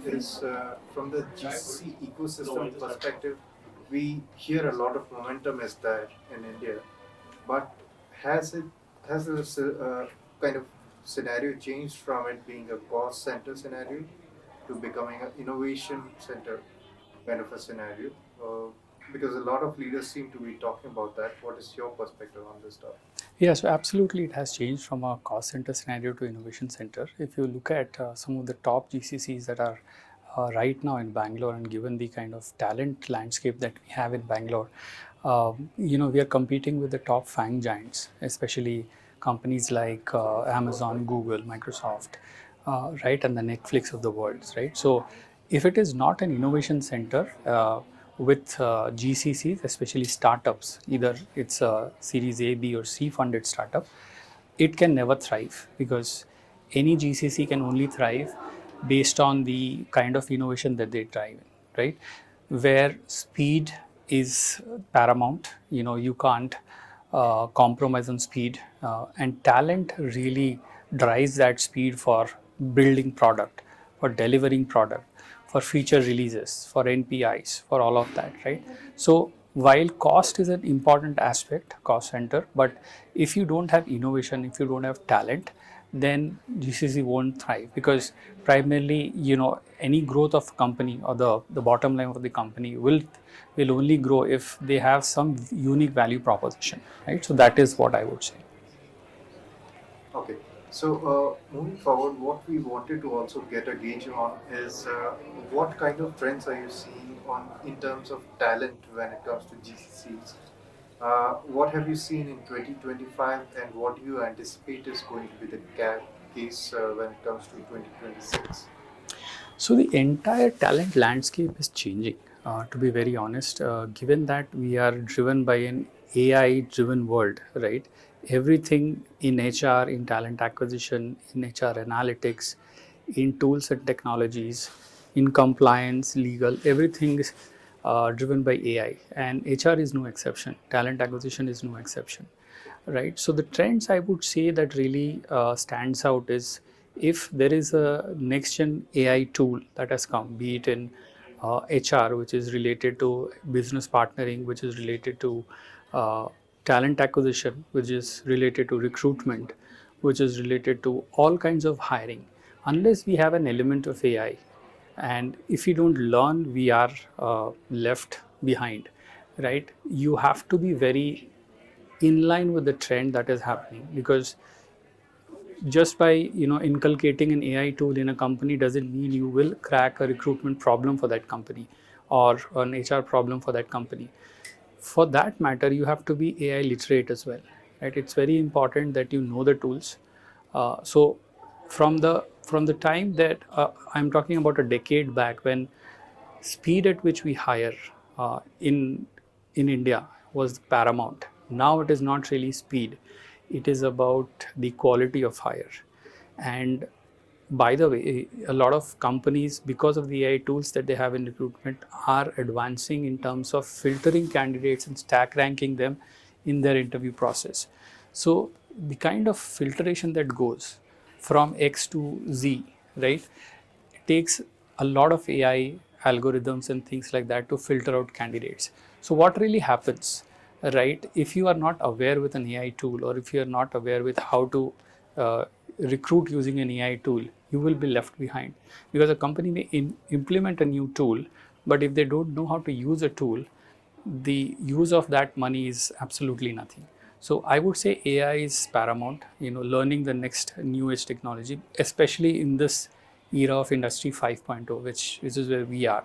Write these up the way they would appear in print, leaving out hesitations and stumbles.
is from the GCC ecosystem perspective, we hear a lot of momentum is there in India, but has it has this kind of scenario changed from it being a cost center scenario to becoming an innovation center kind of a scenario? Because a lot of leaders seem to be talking about that. What is your perspective on this stuff? Yeah, so absolutely, it has changed from a cost center scenario to innovation center. If you look at some of the top GCCs that are right now in Bangalore, and given the kind of talent landscape that we have in Bangalore, we are competing with the top FANG giants, especially companies like Amazon, Google, Microsoft, right, and the Netflix of the world, right? So, if it is not an innovation center, with GCCs, especially startups, either it's a Series A, B, or C funded startup, it can never thrive because any GCC can only thrive based on the kind of innovation that they drive in, right? Where speed is paramount, you can't compromise on speed, and talent really drives that speed for building product, for delivering product, for feature releases, for NPIs, for all of that, right? So while cost is an important aspect, cost center, but if you don't have innovation, if you don't have talent, then GCC won't thrive because primarily, any growth of company or the bottom line of the company will only grow if they have some unique value proposition, right? So that is what I would say. Okay. So, moving forward, what we wanted to also get a gauge on is what kind of trends are you seeing on in terms of talent when it comes to GCCs? What have you seen in 2025, and what do you anticipate is going to be the case when it comes to 2026? So the entire talent landscape is changing. To be very honest, given that we are driven by an AI-driven world, right? Everything in HR, in talent acquisition, in HR analytics, in tools and technologies, in compliance, legal, everything is driven by AI, and HR is no exception. Talent acquisition is no exception, right? So the trends I would say that really stands out is if there is a next gen AI tool that has come, be it in HR, which is related to business partnering, which is related to uh, talent acquisition, which is related to recruitment, which is related to all kinds of hiring, unless we have an element of AI, and if we don't learn, we are left behind, right? You have to be very in line with the trend that is happening, because just by inculcating an AI tool in a company doesn't mean you will crack a recruitment problem for that company or an HR problem for that company. For that matter, you have to be AI literate as well, right? It's very important that you know the tools. So from the time that I'm talking about a decade back, when speed at which we hire in India was paramount. Now it is not really speed; it is about the quality of hire. And by the way, a lot of companies, because of the AI tools that they have in recruitment, are advancing in terms of filtering candidates and stack ranking them in their interview process. So the kind of filtration that goes from X to Z, right, takes a lot of AI algorithms and things like that to filter out candidates. So what really happens, right? If you are not aware with an AI tool, or if you are not aware with how to recruit using an AI tool, you will be left behind, because a company may implement a new tool, but if they don't know how to use a tool, the use of that money is absolutely nothing. So I would say AI is paramount, learning the next new age technology, especially in this era of industry 5.0, which is where we are.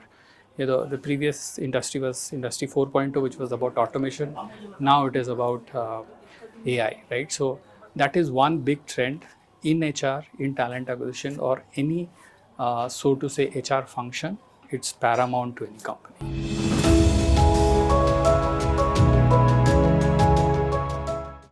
The previous industry was industry 4.0, which was about automation. Now it is about AI, right? So that is one big trend in HR, in talent acquisition, or any so to say HR function. It's paramount to any company.